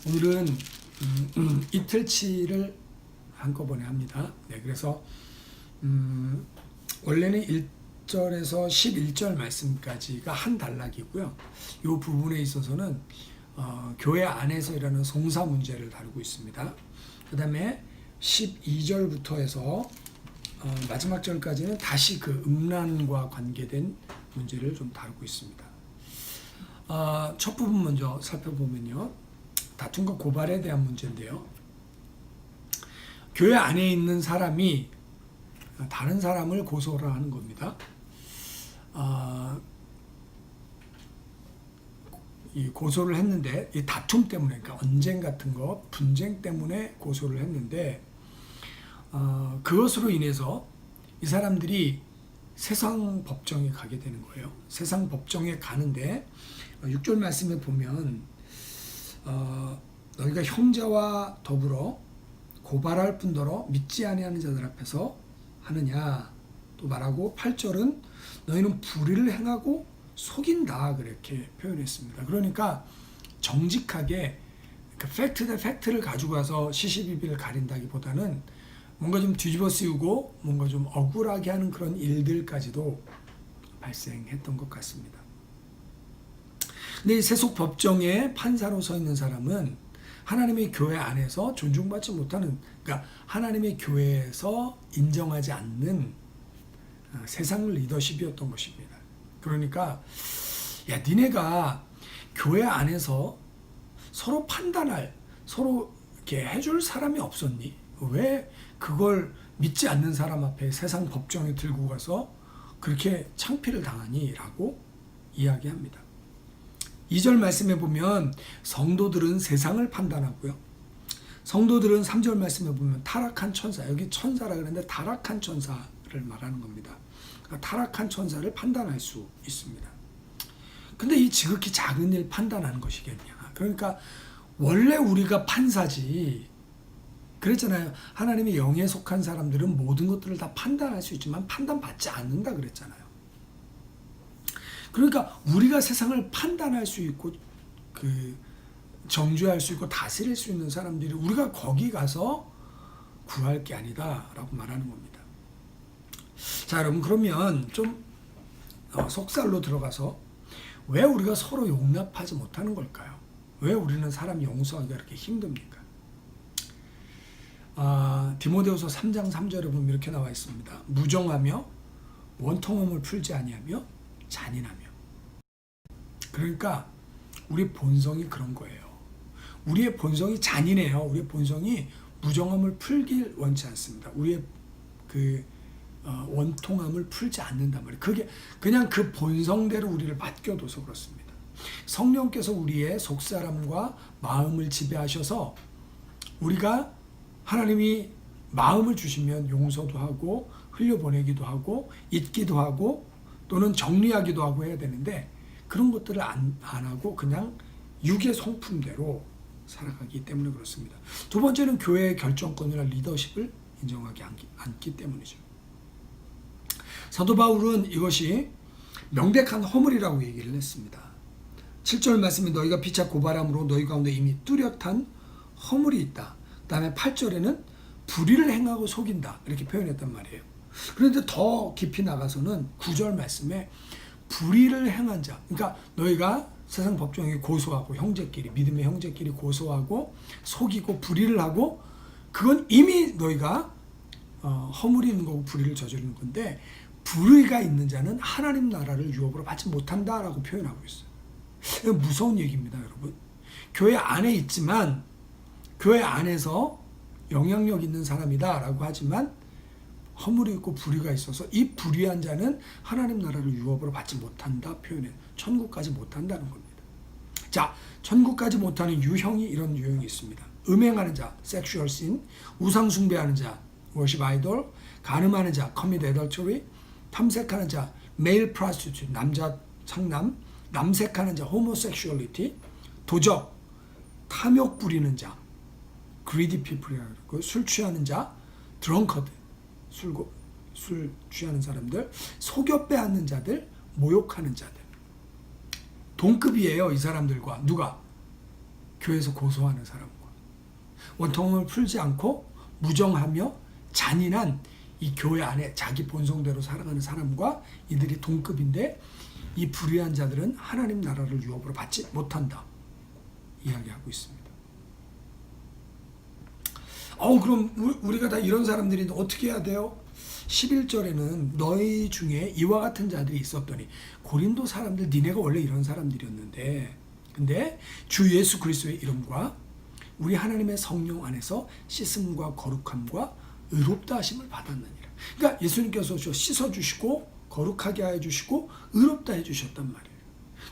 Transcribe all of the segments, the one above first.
오늘은 이틀치를 한꺼번에 합니다. 네, 그래서 원래는 1절에서 11절 말씀까지가 한 단락이고요. 이 부분에 있어서는 교회 안에서 일어나는 송사 문제를 다루고 있습니다. 그 다음에 12절부터 해서 마지막 절까지는 다시 그 음란과 관계된 문제를 좀 다루고 있습니다. 첫 부분 먼저 살펴보면요. 다툼과 고발에 대한 문제인데요. 교회 안에 있는 사람이 다른 사람을 고소를 하는 겁니다. 이 고소를 했는데 이 다툼 때문에, 그러니까 언쟁 같은 거, 분쟁 때문에 고소를 했는데 그것으로 인해서 이 사람들이 세상 법정에 가게 되는 거예요. 세상 법정에 가는데 6절 말씀에 보면 너희가 형제와 더불어 고발할 뿐더러 믿지 아니하는 자들 앞에서 하느냐 또 말하고, 8절은 너희는 불의를 행하고 속인다 그렇게 표현했습니다. 그러니까 정직하게 그 팩트 대 팩트를 가지고 와서 시시비비를 가린다기보다는 뭔가 좀 뒤집어 씌우고 뭔가 좀 억울하게 하는 그런 일들까지도 발생했던 것 같습니다. 근데 이 세속 법정에 판사로 서 있는 사람은 하나님의 교회 안에서 존중받지 못하는, 그러니까 하나님의 교회에서 인정하지 않는 세상 리더십이었던 것입니다. 그러니까 야, 니네가 교회 안에서 서로 판단할, 서로 이렇게 해줄 사람이 없었니? 왜 그걸 믿지 않는 사람 앞에 세상 법정에 들고 가서 그렇게 창피를 당하니? 라고 이야기합니다. 2절 말씀에 보면 성도들은 세상을 판단하고요. 성도들은 3절 말씀에 보면 타락한 천사, 여기 천사라 그랬는데 타락한 천사를 말하는 겁니다. 그러니까 타락한 천사를 판단할 수 있습니다. 근데 이 지극히 작은 일 판단하는 것이겠냐. 그러니까 원래 우리가 판사지. 그랬잖아요. 하나님의 영에 속한 사람들은 모든 것들을 다 판단할 수 있지만 판단받지 않는다 그랬잖아요. 그러니까 우리가 세상을 판단할 수 있고 그 정죄할 수 있고 다스릴 수 있는 사람들이 우리가 거기 가서 구할 게 아니다라고 말하는 겁니다. 자, 여러분, 그러면 좀 속살로 들어가서 왜 우리가 서로 용납하지 못하는 걸까요? 왜 우리는 사람 용서하기가 그렇게 힘듭니까? 디모데후서 3장 3절에 보면 이렇게 나와 있습니다. 무정하며 원통함을 풀지 아니하며 잔인하며. 그러니까 우리 본성이 그런 거예요. 우리의 본성이 잔인해요. 우리의 본성이 무정함을 풀길 원치 않습니다. 우리의 그 원통함을 풀지 않는단 말이에요. 그게 그냥 그 본성대로 우리를 맡겨둬서 그렇습니다. 성령께서 우리의 속사람과 마음을 지배하셔서 우리가 하나님이 마음을 주시면 용서도 하고 흘려보내기도 하고 잊기도 하고 또는 정리하기도 하고 해야 되는데 그런 것들을 안 하고 그냥 육의 성품대로 살아가기 때문에 그렇습니다. 두 번째는 교회의 결정권이나 리더십을 인정하지 않기 때문이죠. 사도 바울은 이것이 명백한 허물이라고 얘기를 했습니다. 7절 말씀에 너희가 피차 고발함으로 너희 가운데 이미 뚜렷한 허물이 있다. 그 다음에 8절에는 불의를 행하고 속인다 이렇게 표현했단 말이에요. 그런데 더 깊이 나가서는 9절 말씀에 불의를 행한 자, 그러니까 너희가 세상 법정에 고소하고 형제끼리, 믿음의 형제끼리 고소하고 속이고 불의를 하고 그건 이미 너희가 허물이 있는 거고 불의를 저지르는 건데 불의가 있는 자는 하나님 나라를 유업으로 받지 못한다라고 표현하고 있어요. 이거 무서운 얘기입니다, 여러분. 교회 안에 있지만 교회 안에서 영향력 있는 사람이다라고 하지만 허물이 있고 불의가 있어서 이 불의한 자는 하나님 나라를 유업으로 받지 못한다 표현해 천국까지 못한다는 겁니다. 자, 천국까지 못하는 유형이 이런 유형이 있습니다. 음행하는 자, sexual sin, 우상 숭배하는 자, worship idol, 간음하는 자, commit adultery, 탐색하는 자, male prostitute, 남자 상남, 남색하는 자, homosexuality, 도적, 탐욕 부리는 자, greedy people이라고 그러고, 술 취하는 자, drunkard, 술 취하는 사람들, 속여 빼앗는 자들, 모욕하는 자들. 동급이에요, 이 사람들과. 누가? 교회에서 고소하는 사람과 원통함을 풀지 않고 무정하며 잔인한 이 교회 안에 자기 본성대로 살아가는 사람과 이들이 동급인데 이 불의한 자들은 하나님 나라를 유업으로 받지 못한다 이야기하고 있습니다. 그럼 우리가 다 이런 사람들인데 어떻게 해야 돼요? 11절에는 너희 중에 이와 같은 자들이 있었더니 고린도 사람들 니네가 원래 이런 사람들이었는데 근데 주 예수 그리스도의 이름과 우리 하나님의 성령 안에서 씻음과 거룩함과 의롭다 하심을 받았느니라. 그러니까 예수님께서 씻어주시고 거룩하게 해주시고 의롭다 해주셨단 말이에요.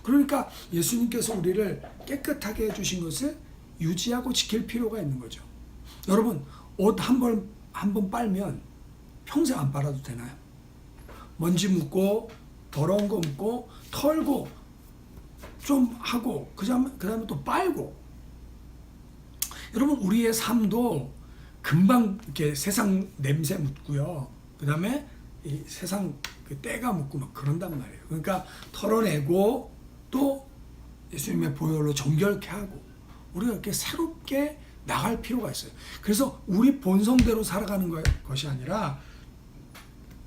그러니까 예수님께서 우리를 깨끗하게 해주신 것을 유지하고 지킬 필요가 있는 거죠. 여러분 옷 한 번 빨면 평생 안 빨아도 되나요? 먼지 묻고 더러운 거 묻고 털고 좀 하고 그 다음에 또 빨고. 여러분 우리의 삶도 금방 이렇게 세상 냄새 묻고요. 그 다음에 이 세상 그 때가 묻고 막 그런단 말이에요. 그러니까 털어내고 또 예수님의 보혈로 정결케 하고 우리가 이렇게 새롭게 나갈 필요가 있어요. 그래서 우리 본성대로 살아가는 것이 아니라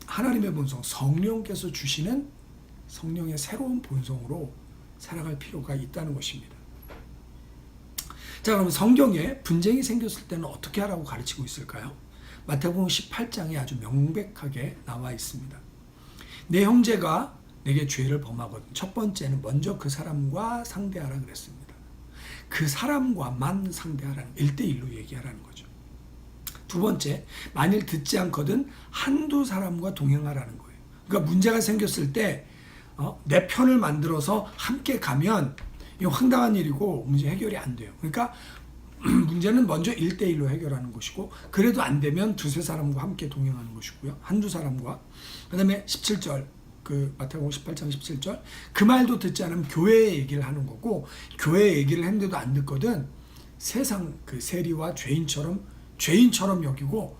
하나님의 본성, 성령께서 주시는 성령의 새로운 본성으로 살아갈 필요가 있다는 것입니다. 자, 그럼 성경에 분쟁이 생겼을 때는 어떻게 하라고 가르치고 있을까요? 마태복음 18장에 아주 명백하게 나와 있습니다. 내 형제가 내게 죄를 범하거든 첫 번째는 먼저 그 사람과 상대하라 그랬습니다. 그 사람과만 상대하라는 1대1로 얘기하라는 거죠. 두 번째, 만일 듣지 않거든 한두 사람과 동행하라는 거예요. 그러니까 문제가 생겼을 때 내 편을 만들어서 함께 가면 이거 황당한 일이고 문제 해결이 안 돼요. 그러니까 문제는 먼저 1대1로 해결하는 것이고 그래도 안 되면 두세 사람과 함께 동행하는 것이고요. 한두 사람과. 그 다음에 17절 그 마태복음 18장 17절 그 말도 듣지 않으면 교회의 얘기를 하는 거고 교회의 얘기를 했는데도 안 듣거든 세상 그 세리와 죄인처럼 여기고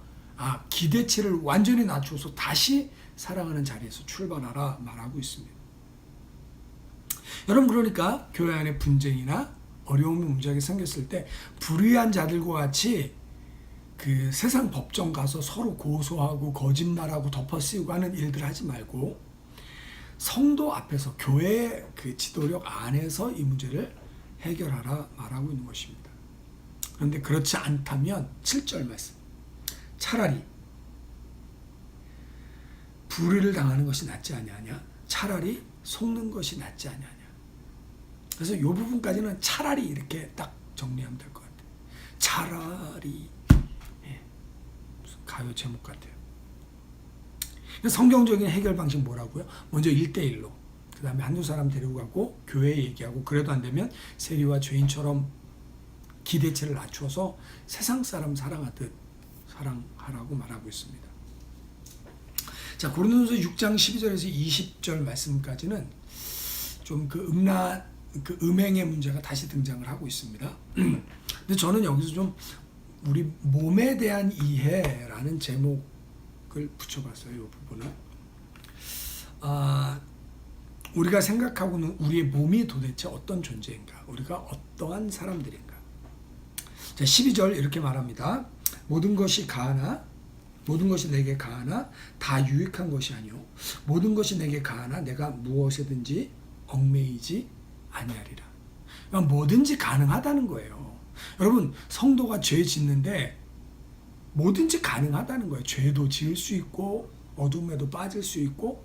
기대치를 완전히 낮춰서 다시 사랑하는 자리에서 출발하라 말하고 있습니다. 여러분 그러니까 교회 안에 분쟁이나 어려움이 문제가 생겼을 때 불의한 자들과 같이 그 세상 법정 가서 서로 고소하고 거짓말하고 덮어씌우고 하는 일들 하지 말고 성도 앞에서 교회의 그 지도력 안에서 이 문제를 해결하라 말하고 있는 것입니다. 그런데 그렇지 않다면 7절 말씀 차라리 불의를 당하는 것이 낫지 아니하냐 차라리 속는 것이 낫지 아니하냐. 그래서 이 부분까지는 차라리 이렇게 딱 정리하면 될 것 같아요. 차라리 무슨 가요 제목 같아요. 성경적인 해결 방식 뭐라고요? 먼저 1대1로 그 다음에 한두 사람 데리고 가고 교회 얘기하고 그래도 안 되면 세리와 죄인처럼 기대치를 낮춰서 세상 사람 사랑하듯 사랑하라고 말하고 있습니다. 자, 고린도전서 6장 12절에서 20절 말씀까지는 좀 그 음행의 문제가 다시 등장을 하고 있습니다. 근데 저는 여기서 좀 우리 몸에 대한 이해라는 제목을 붙여봤어요. 이 부분을. 우리가 생각하고는 우리의 몸이 도대체 어떤 존재인가? 우리가 어떠한 사람들인가? 자, 12절 이렇게 말합니다. 모든 것이 내게 가하나 다 유익한 것이 아니오. 모든 것이 내게 가하나 내가 무엇이든지 얽매이지 아니하리라. 그러니까 뭐든지 가능하다는 거예요. 여러분 성도가 죄 짓는데 뭐든지 가능하다는 거예요. 죄도 지을 수 있고 어둠에도 빠질 수 있고.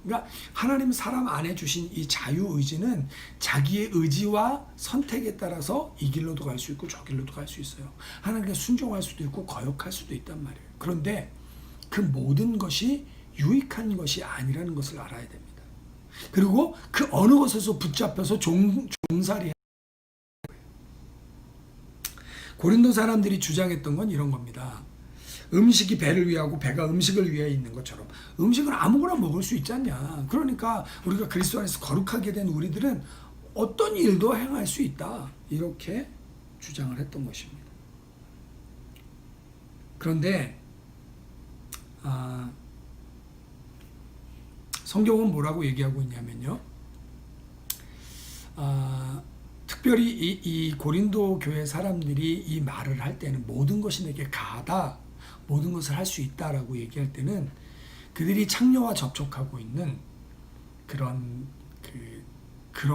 그러니까 하나님 사람 안에 주신 이 자유의지는 자기의 의지와 선택에 따라서 이 길로도 갈 수 있고 저 길로도 갈 수 있어요. 하나님께 순종할 수도 있고 거역할 수도 있단 말이에요. 그런데 그 모든 것이 유익한 것이 아니라는 것을 알아야 됩니다. 그리고 그 어느 것에서 붙잡혀서 종살이 고린도 사람들이 주장했던 건 이런 겁니다. 음식이 배를 위하고 배가 음식을 위해 있는 것처럼 음식은 아무거나 먹을 수 있지 않냐. 그러니까 우리가 그리스도 안에서 거룩하게 된 우리들은 어떤 일도 행할 수 있다. 이렇게 주장을 했던 것입니다. 그런데 성경은 뭐라고 얘기하고 있냐면요. 특별히 이 고린도 교회 사람들이 이 말을 할 때는 모든 것이 내게 가하다, 모든 것을 할 수 있다라고 얘기할 때는 그들이 창녀와 접촉하고 있는 그런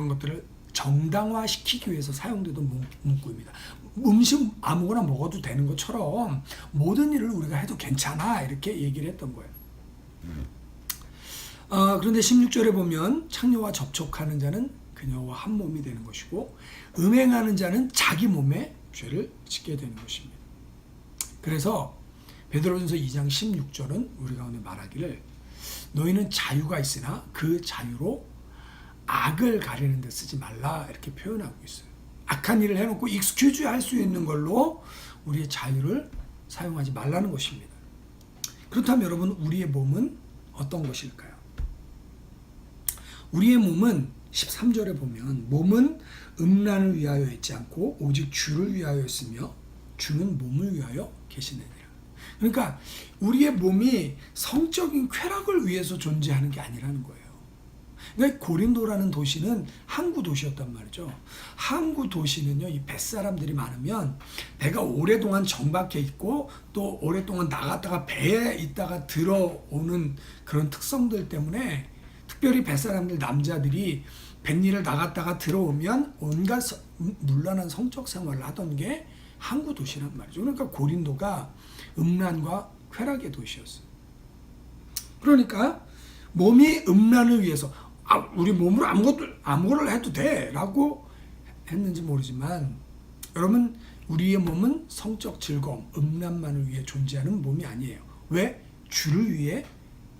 것들을 정당화시키기 위해서 사용되던 문구입니다. 음식 아무거나 먹어도 되는 것처럼 모든 일을 우리가 해도 괜찮아 이렇게 얘기를 했던 거예요. 그런데 16절에 보면 창녀와 접촉하는 자는 그녀와 한 몸이 되는 것이고 음행하는 자는 자기 몸에 죄를 짓게 되는 것입니다. 그래서 베드로전서 2장 16절은 우리 가운데 말하기를 너희는 자유가 있으나 그 자유로 악을 가리는 데 쓰지 말라 이렇게 표현하고 있어요. 악한 일을 해놓고 익스큐즈 할 수 있는 걸로 우리의 자유를 사용하지 말라는 것입니다. 그렇다면 여러분 우리의 몸은 어떤 것일까요? 우리의 몸은 13절에 보면 몸은 음란을 위하여 있지 않고 오직 주를 위하여 있으며 주는 몸을 위하여 계시느니라. 그러니까 우리의 몸이 성적인 쾌락을 위해서 존재하는 게 아니라는 거예요. 그러니까 고린도라는 도시는 항구 도시였단 말이죠. 항구 도시는요, 이 뱃사람들이 많으면 배가 오랫동안 정박해 있고 또 오랫동안 나갔다가 배에 있다가 들어오는 그런 특성들 때문에 특별히 뱃사람들 남자들이 뱃일을 나갔다가 들어오면 온갖 문란한 성적 생활을 하던 게 항구 도시란 말이죠. 그러니까 고린도가 음란과 쾌락의 도시였어요. 그러니까 몸이 음란을 위해서 우리 몸으로 아무거나 해도 돼 라고 했는지 모르지만 여러분 우리의 몸은 성적 즐거움, 음란만을 위해 존재하는 몸이 아니에요. 왜? 주를 위해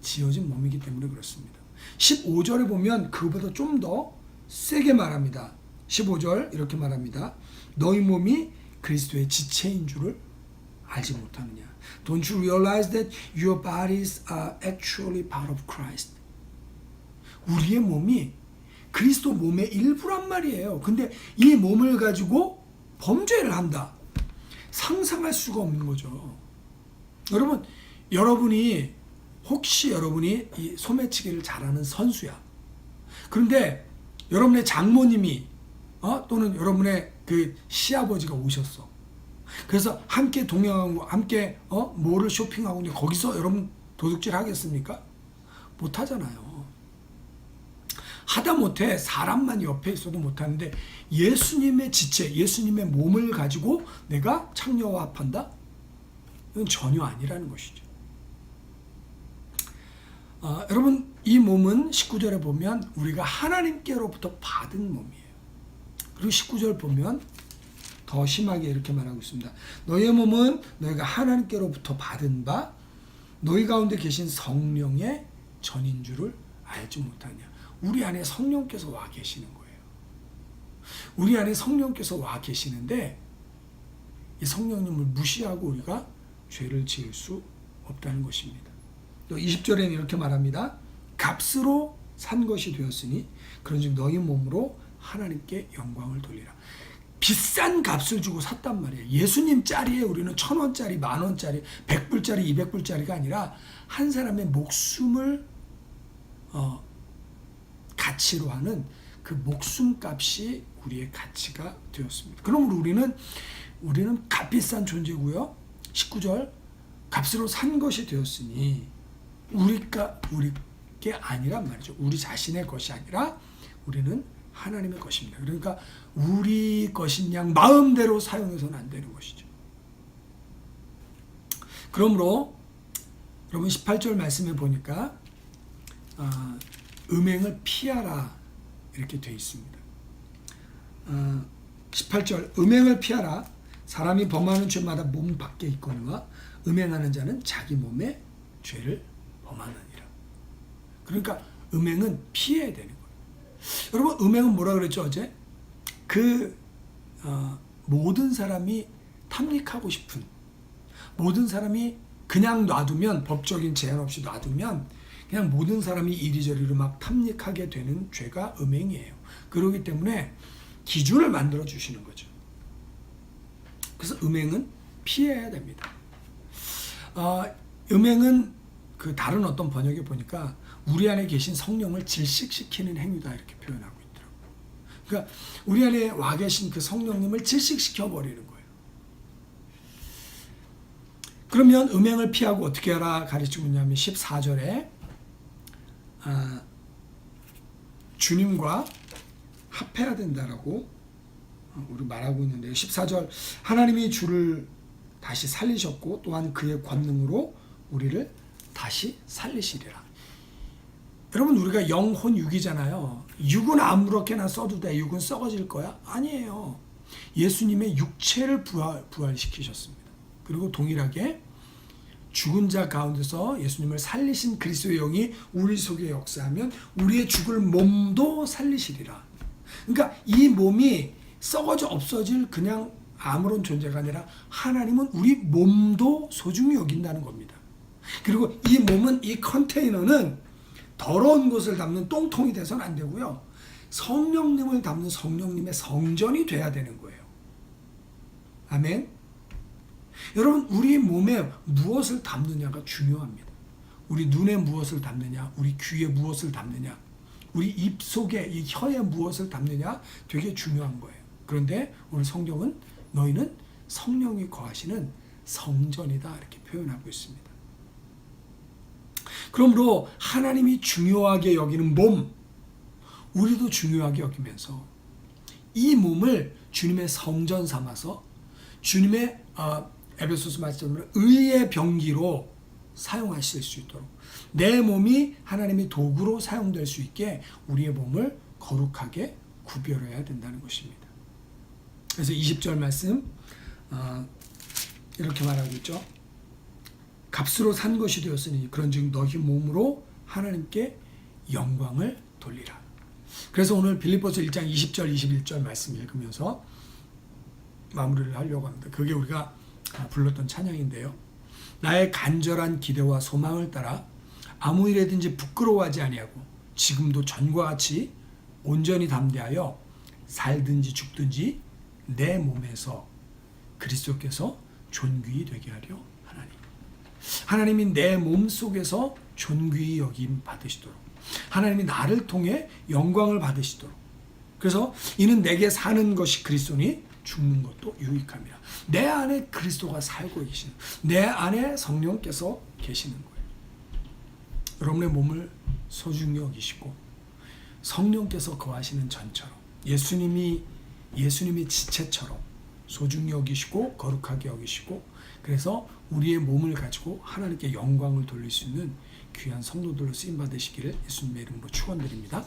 지어진 몸이기 때문에 그렇습니다. 15절에 보면 그보다 좀 더 세게 말합니다. 15절 이렇게 말합니다. 너희 몸이 그리스도의 지체인 줄을 알지 못하느냐. Don't you realize that your bodies are actually part of Christ? 우리의 몸이 그리스도 몸의 일부란 말이에요. 근데 이 몸을 가지고 범죄를 한다. 상상할 수가 없는 거죠. 여러분이 혹시 여러분이 이 소매치기를 잘하는 선수야. 그런데 여러분의 장모님이 또는 여러분의 그 시아버지가 오셨어. 그래서 함께 동행하고 함께 뭐를 쇼핑하고 있는데 거기서 여러분 도둑질 하겠습니까? 못 하잖아요. 하다못해 사람만 옆에 있어도 못하는데 예수님의 지체, 예수님의 몸을 가지고 내가 창녀와 합한다? 이건 전혀 아니라는 것이죠. 여러분 이 몸은 19절에 보면 우리가 하나님께로부터 받은 몸이에요. 그리고 19절 보면 더 심하게 이렇게 말하고 있습니다. 너희의 몸은 너희가 하나님께로부터 받은 바 너희 가운데 계신 성령의 전인 줄을 알지 못하냐. 우리 안에 성령께서 와 계시는 거예요. 우리 안에 성령께서 와 계시는데 이 성령님을 무시하고 우리가 죄를 지을 수 없다는 것입니다. 또 20절에는 이렇게 말합니다. 값으로 산 것이 되었으니 그런즉 너희 몸으로 하나님께 영광을 돌리라. 비싼 값을 주고 샀단 말이에요. 예수님 짜리에 우리는 1,000원짜리, 10,000원짜리, 100불짜리, 200불짜리가 아니라 한 사람의 목숨을 가치로 하는 그 목숨값이 우리의 가치가 되었습니다. 그러므로 우리는 값비싼 존재고요. 19절 값으로 산 것이 되었으니 우리게 아니란 말이죠. 우리 자신의 것이 아니라 우리는 하나님의 것입니다. 그러니까 우리 것인 양 마음대로 사용해서는 안 되는 것이죠. 그러므로 여러분 18절 말씀에 보니까 음행을 피하라 이렇게 되어 있습니다. 18절 음행을 피하라. 사람이 범하는 죄마다 몸 밖에 있거니와 음행하는 자는 자기 몸에 죄를 범하느니라. 그러니까 음행은 피해야 되는 거예요. 여러분 음행은 뭐라 그랬죠 어제? 모든 사람이 탐닉하고 싶은, 모든 사람이 그냥 놔두면, 법적인 제한 없이 놔두면 그냥 모든 사람이 이리저리로 막 탐닉하게 되는 죄가 음행이에요. 그렇기 때문에 기준을 만들어 주시는 거죠. 그래서 음행은 피해야 됩니다. 음행은 그 다른 어떤 번역에 보니까 우리 안에 계신 성령을 질식시키는 행위다 이렇게 표현하고 있더라고요. 그러니까 우리 안에 와 계신 그 성령님을 질식시켜 버리는 거예요. 그러면 음행을 피하고 어떻게 하라 가르치고 있냐면 14절에 주님과 합해야 된다라고 우리 말하고 있는데요. 14절 하나님이 주를 다시 살리셨고 또한 그의 권능으로 우리를 다시 살리시리라. 여러분 우리가 영혼 육이잖아요. 육은 아무렇게나 써도 돼. 육은 썩어질 거야? 아니에요. 예수님의 육체를 부활시키셨습니다. 그리고 동일하게 죽은 자 가운데서 예수님을 살리신 그리스도의 영이 우리 속에 역사하면 우리의 죽을 몸도 살리시리라. 그러니까 이 몸이 썩어져 없어질 그냥 아무런 존재가 아니라 하나님은 우리 몸도 소중히 여긴다는 겁니다. 그리고 이 몸은, 이 컨테이너는 더러운 것을 담는 똥통이 돼서는 안 되고요. 성령님을 담는 성령님의 성전이 돼야 되는 거예요. 아멘. 여러분 우리 몸에 무엇을 담느냐가 중요합니다. 우리 눈에 무엇을 담느냐, 우리 귀에 무엇을 담느냐, 우리 입 속에 이 혀에 무엇을 담느냐 되게 중요한 거예요. 그런데 오늘 성경은 너희는 성령이 거하시는 성전이다 이렇게 표현하고 있습니다. 그러므로 하나님이 중요하게 여기는 몸, 우리도 중요하게 여기면서 이 몸을 주님의 성전 삼아서 주님의 에베소서 말씀으로 의의 병기로 사용하실 수 있도록 내 몸이 하나님의 도구로 사용될 수 있게 우리의 몸을 거룩하게 구별해야 된다는 것입니다. 그래서 20절 말씀 이렇게 말하고 있죠. 값으로 산 것이 되었으니 그런즉 너희 몸으로 하나님께 영광을 돌리라. 그래서 오늘 빌립보서 1장 20절 21절 말씀 읽으면서 마무리를 하려고 합니다. 그게 우리가 불렀던 찬양인데요. 나의 간절한 기대와 소망을 따라 아무 일에든지 부끄러워하지 아니하고 지금도 전과 같이 온전히 담대하여 살든지 죽든지 내 몸에서 그리스도께서 존귀히 되게 하려 하나니. 하나님이 내 몸 속에서 존귀히 여김 받으시도록 하나님이 나를 통해 영광을 받으시도록. 그래서 이는 내게 사는 것이 그리스도니 죽는 것도 유익함이라. 내 안에 그리스도가 살고 계시는, 내 안에 성령께서 계시는 거예요. 여러분의 몸을 소중히 여기시고 성령께서 거하시는 전처럼 예수님이 지체처럼 소중히 여기시고 거룩하게 여기시고 그래서 우리의 몸을 가지고 하나님께 영광을 돌릴 수 있는 귀한 성도들로 쓰임 받으시기를 예수님의 이름으로 축원드립니다.